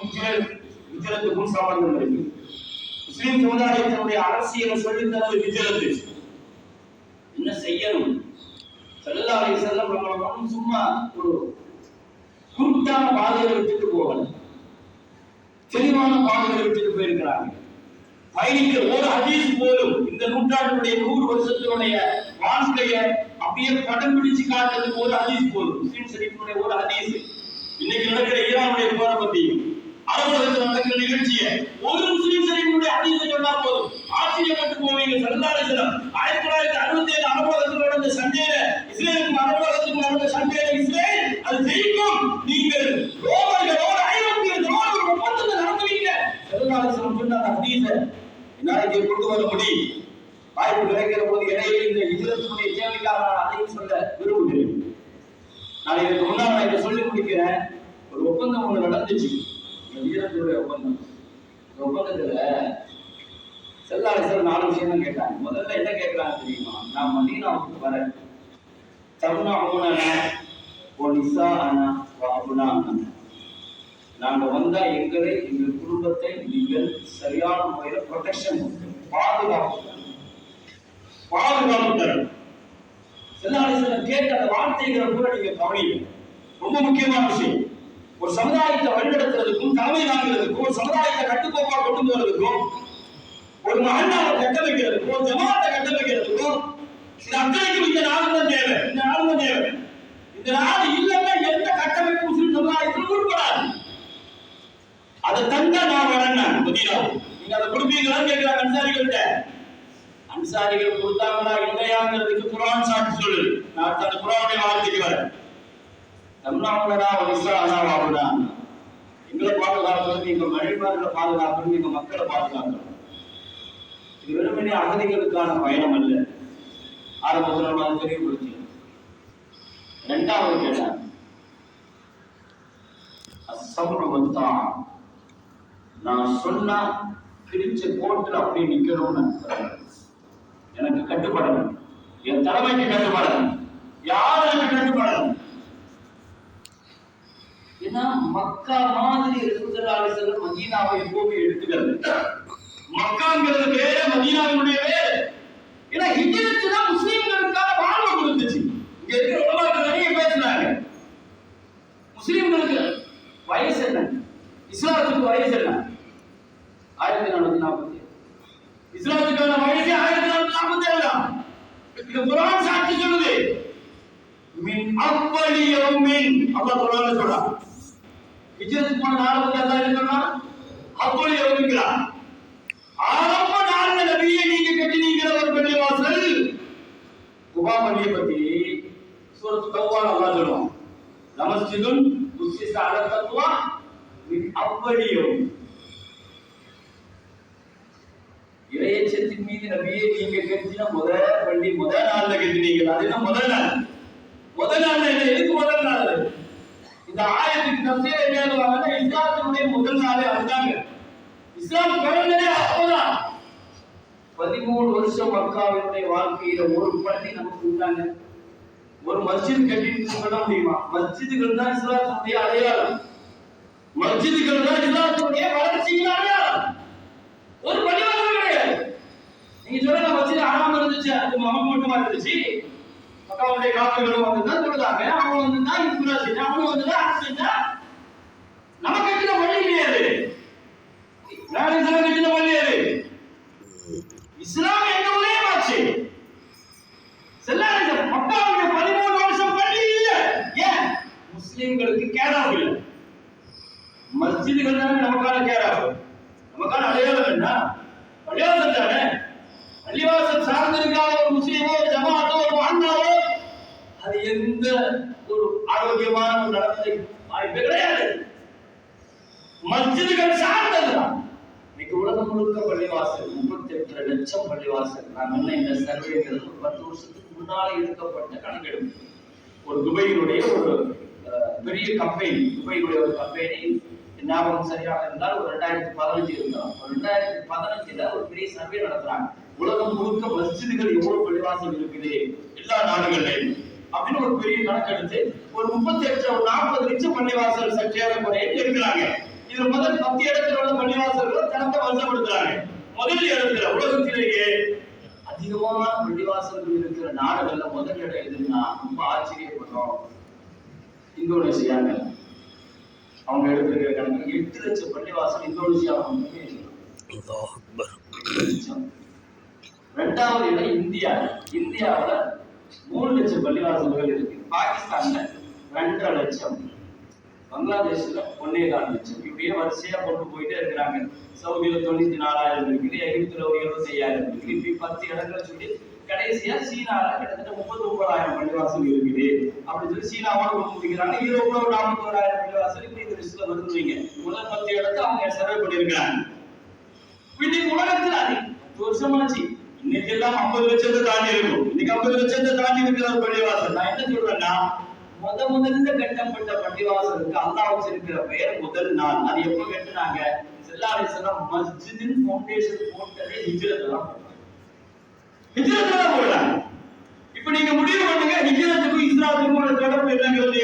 ஹிஜ்ரத்துக்கும் சம்பந்தம் இருக்கு. முஸ்லிம் சமுதாயத்தினுடைய அரசியலை சொல்லித் தரது ஹிஜ்ரத்து. என்ன செய்யணும்? ஸல்லல்லாஹு அலைஹி வஸல்லம் நம்மள சும்மா ஒரு குருட்டான பாதையை விட்டுட்டு போகல, தெளிவான பாதையை விட்டுட்டு போயிருக்கிறாங்க. பயணிக்கிற ஒரு ஹதீஸ் போலும் இந்த நூற்றாண்டுடைய 100 வருஷத்தினுடைய வாழ்க்கைய அப்படியே படம் பிடிச்சு காட்டுறதுக்கு ஒரு ஹதீஸ் போலும். முஸ்லிம் ஷரீஃபினுடைய ஒரு ஹதீஸ். இன்னைக்கு நடக்கிற ஈரானுடைய போரை பத்தி, அரபுலகத்தில் நடக்கிற நிகழ்ச்சியை ஒரு முஸ்லிம் ஷரீஃபினுடைய ஹதீஸை சொன்னா போதும், ஆச்சரியப்பட்டு போவீங்க. ஸல்லல்லாஹு அலைஹி வஸல்லம் 1967 அரபுலகத்தில் நடந்த சண்டையில, இஸ்ரேலுக்கும் அரபுலகத்துக்கும் நடந்த சண்டையில இஸ்ரேல் அது ஜெயிக்கும், நீங்கள் ரோமர்களோடு ஐரோப்பியர்களோடு ஒரு ஒப்பந்தத்தை நடத்துவீங்க. ஸல்லல்லாஹு அலைஹி வஸல்லம் சொன்ன அந்த ஹதீஸை நாளைக்கு கொண்டு வர முடியும். வாய்ப்பு கிடைக்கிற போது இடையே இந்த ஹிஜ்ரத்துடைய தேவைக்காக நான் அதையும் சொல்ல விரும்புகிறேன். நான் இதற்கு முன்னால் நான் இதை சொல்லி முடிக்கிறேன். ஒரு ஒப்பந்தம் ஒன்று நடந்துச்சு, ஹிஜ்ரத்துடைய ஒப்பந்தம். இந்த ஒப்பந்தத்துல ஸல்லல்லாஹு அலைஹி வஸல்லம் 4 விஷயம் தான் கேட்டாங்க. முதல்ல என்ன கேட்கிறாங்க தெரியுமா? நான் மதீனாவுக்கு வரேன், தம்னஉனா வ நிசாஅனா வ அப்னாஅனா, நாங்க வந்தா எங்களை எங்கள் குடும்பத்தை நீங்கள் சரியான முறையில் ப்ரொடெக்ஷன் பாதுகாப்பு தரணும். ஸல்லல்லாஹு அலைஹி வஸல்லம் கேட்ட அந்த வார்த்தைகளை கூட நீங்க கவனிங்க. ரொம்ப முக்கியமான விஷயம். ஒரு சமுதாயத்தை வழிநடத்துறதுக்கும் தலைமை தாங்கிறதுக்கும், ஒரு சமுதாயத்தை கட்டுக்கோப்பா கொண்டு போறதுக்கும், ஒரு மகனாவை கட்டமைக்கிறதுக்கும், ஒரு ஜமாத்தை கட்டமைக்கிறதுக்கும் இது அத்தனைக்கும் இந்த நாடு தான் தேவை. இந்த நாடு தான் தேவை. இந்த நாடு இல்லைன்னா எந்த கட்டமைப்பு முஸ்லிம் சமுதாயத்தில் உட்படாது. அதை தந்தா நான் வரேன். மதீனாவுக்கு நீங்க அதை கொடுப்பீங்களான்னு கேட்கிறாங்க அன்சாரிகள்கிட்ட. அன்சாரிகள் கொடுத்தாங்களா இல்லையாங்கிறதுக்கு குர்ஆன் சாட்சி சொல்லுது. நான் அந்த குர்ஆனுடைய வார்த்தைக்கு வரேன். தம்னஉனா வ நிசாஅனா வ அப்னாஅனா, எங்களை பாதுகாக்கிறது, எங்க மனைவிமார்களை பாதுகாக்கிறது, எங்க மக்களை பாதுகாக்கிறது. இது வெறுமனே அகதிகளுக்கான பயணம் அல்ல. ஆரம்பத்தில் நம்ம அதை தெளிவுபடுத்தி. இரண்டாவது கேட்டாங்க அஸ்ஸப்ரு வத்தா, நான் சொன்னா பிரிச்ச கோட்டில் அப்படியே நிக்கணும்னு, எனக்கு கட்டுப்படணும், என் தலைமைக்கு கட்டுப்படணும், யாருக்கு கட்டுப்படணும். ஏன்னா மக்கா மாதிரி ரசூலுல்லாஹி அலைஹி வஸல்லம் மதீனாவை எப்பவுமே எடுத்துக்கிறது. மக்காங்கிறது வேற, மதீனாவினுடைய வேற. ஏன்னா ஹிஜ்ரத்து தான் முஸ்லிம்களுக்கான வாழ்வு கொடுத்துச்சு. இங்க இருக்கிற உலமாக்கள் நிறைய பேசுனாங்க. முஸ்லிம்களுக்கு வயசு என்ன, இஸ்லாத்துக்கு வயசு என்ன? 1440. இஸ்லாத்துக்கான வயசு 1447 தான். இது குர்ஆன் சாட்சி சொல்லுது. மின் அவ்வலி யௌமின், அல்லாஹ் குர்ஆன்ல சொல்றான். ஹிஜ்ரத் போன நாள் வந்து அல்லாஹ் என்ன சொல்றான்? அவ்வலி யௌமின்ங்கறான். ஆரம்ப நாள்ல நபியே நீங்க கட்டினீங்க ஒரு பள்ளிவாசல். குபா பள்ளியை பத்தி சூரத் தௌபால அல்லாஹ் சொல்றான். லமஸ்ஜிதுன் உஸ்ஸிஸ அலா தக்வா மின் அவ்வலி யௌமின், இறையச்சத்தின் மீது நபியே நீங்க கட்டின முதல் பள்ளி முதல் நாள்ல கட்டினீங்க. அது என்ன முதல் நாள்? முதல் நாள் என்ன? எதுக்கு முதல் நாள்? இந்த ஆயத்துக்கு தஃசீர் என்ன எழுதுவாங்கன்னா, இஸ்லாத்தினுடைய முதல் நாளே அதுதாங்க. இஸ்லாம் பிறந்ததே அப்போதான். 13 வருஷம் மக்காவினுடைய வாழ்க்கையில ஒரு பள்ளி நமக்கு உண்டாங்க. ஒரு மஸ்ஜித் கட்டிட்டு சொல்ல முடியுமா? மஸ்ஜிதுகள் தான் இஸ்லாத்தினுடைய அடையாளம். மஸ்ஜிதுகள் தான் இஸ்லாத்தினுடைய வளர்ச்சியின் அடையாளம். ஒரு பள்ளிவாசல் கிடையாது. நீங்க சொல்ற மஸ்ஜித் ஹராம் இருந்துச்சு, அது நமக்கு மட்டுமா இருந்துச்சு? மக்காவுடைய காப்பிர்களும் வந்து தான் சொல்றாங்க, அவங்க வந்து தான் இஸ்ரா செஞ்சா, அவங்க வந்து தான் அரசு செஞ்சா. நமக்கு கட்டின பள்ளி கிடையாது. வேற இஸ்லாம் கட்டின பள்ளி அது. இஸ்லாம் எங்க உலகமாச்சு. செல்லாத மக்காவுடைய 13 வருஷம் பள்ளி இல்ல. ஏன்? முஸ்லிம்களுக்கு கேராப் இல்ல. மஸ்ஜிதுகள் தானே நமக்கான கேராப். நமக்கான அடையாளம் என்ன? பள்ளிவாசல் தானே. பள்ளிவாசல் சார்ந்திருக்காத ஒரு முஸ்லீமோ, ஒரு ஜமாத்தோ, ஒரு மஹல்லாவோ அது எந்த ஒரு ஆரோக்கியமான ஒரு நடத்தை வாய்ப்பே கிடையாது. மஸ்ஜிதுகள் சார்ந்ததுதான். இன்னைக்கு உலகம் முழுக்க பள்ளிவாசல் 38 லட்சம் பள்ளிவாசல். நான் என்ன இந்த சர்வேங்கிறது 10 வருஷத்துக்கு முன்னால எடுக்கப்பட்ட கணக்கெடுப்பு. ஒரு துபையினுடைய ஒரு பெரிய கம்பெனி, துபையினுடைய ஒரு கம்பெனி, ஞாபகம் சரியாக இருந்தால் ஒரு 2015 இருந்தாலும், ஒரு 2015ல ஒரு பெரிய சர்வே நடத்துறாங்க. உலகம் முழுக்க மஸ்ஜிதுகள் எவ்வளவு பள்ளிவாசல் இருக்குது எல்லா நாடுகளிலும் அப்படின்னு ஒரு பெரிய கணக்கெடுத்து ஒரு 38 40 லட்சம் பள்ளிவாசல் சற்றேற குறைய இருக்கிறாங்க. இது முதல் 10 இடத்துல உள்ள பள்ளிவாசல்கள் தனத்தை வசப்படுத்துறாங்க. முதல் இடத்துல உலகத்திலேயே அதிகமான பள்ளிவாசல்கள் இருக்கிற நாடுகள்ல முதல் இடம் எதுன்னா ரொம்ப ஆச்சரியப்படுறோம், இந்தோனேசியாங்க. அவங்க எடுத்திருக்கிற கணக்கு 8 லட்சம் பள்ளிவாசல் இந்தோனேசியாவில் மட்டுமே இருக்கு. 2வது இடம் இந்தியா. இந்தியாவில் 3 லட்சம் பள்ளிவாசல்கள் இருக்கு. பாகிஸ்தான்ல 2.5 லட்சம், பங்களாதேஷ்ல 1.25 லட்சம். இப்படியே வரிசையா கொண்டு போயிட்டே இருக்கிறாங்க. சவுதியில 94,000 இருக்குது, எகிப்துல ஒரு 75,000 இருக்குது. இப்படி 10 இடங்கள் சொல்லி கடைசியா சீனால கிட்டத்தட்ட 39,000 பள்ளிவாசல் இருக்குது அப்படின்னு சொல்லி சீனாவோட முடிக்கிறாங்க. யூரோப்ல ஒரு 41,000 பள்ளிவாசல் இப்படி இந்த லிஸ்ட்ல வருதுவீங்க. முதல் 10 இடத்தை அவங்க சர்வே பண்ணியிருக்காங்க. இன்னைக்கு உலகத்தில் 10 வருஷமாச்சு, இன்னைக்கு எல்லாம் 50 லட்சத்தை தாண்டி இருக்கும். இன்னைக்கு 50 லட்சத்தை தாண்டி இருக்கிற ஒரு பள்ளிவாசல். நான் என்ன சொல்றேன்னா, முதல்ல கட்டப்பட்ட பள்ளிவாசலுக்கு அல்லாஹ் வச்சிருக்கிற பெயர் முதல் நாள். அது எப்ப கட்டினாங்க? ஸல்லல்லாஹு அலைஹி வஸல்லம் மஸ்ஜிதின் ஃபவுண்டேஷன் போட்டதே ஹிஜ்ரத்ல தான். ஹிஜ்ரத்ல தான் போடுறாங்க. இப்போ நீங்க முடிவு பண்ணுங்க, ஹிஜ்ரத்துக்கும் இஸ்லாத்துக்கும் ஒரு தொடர்பு என்னங்கிறது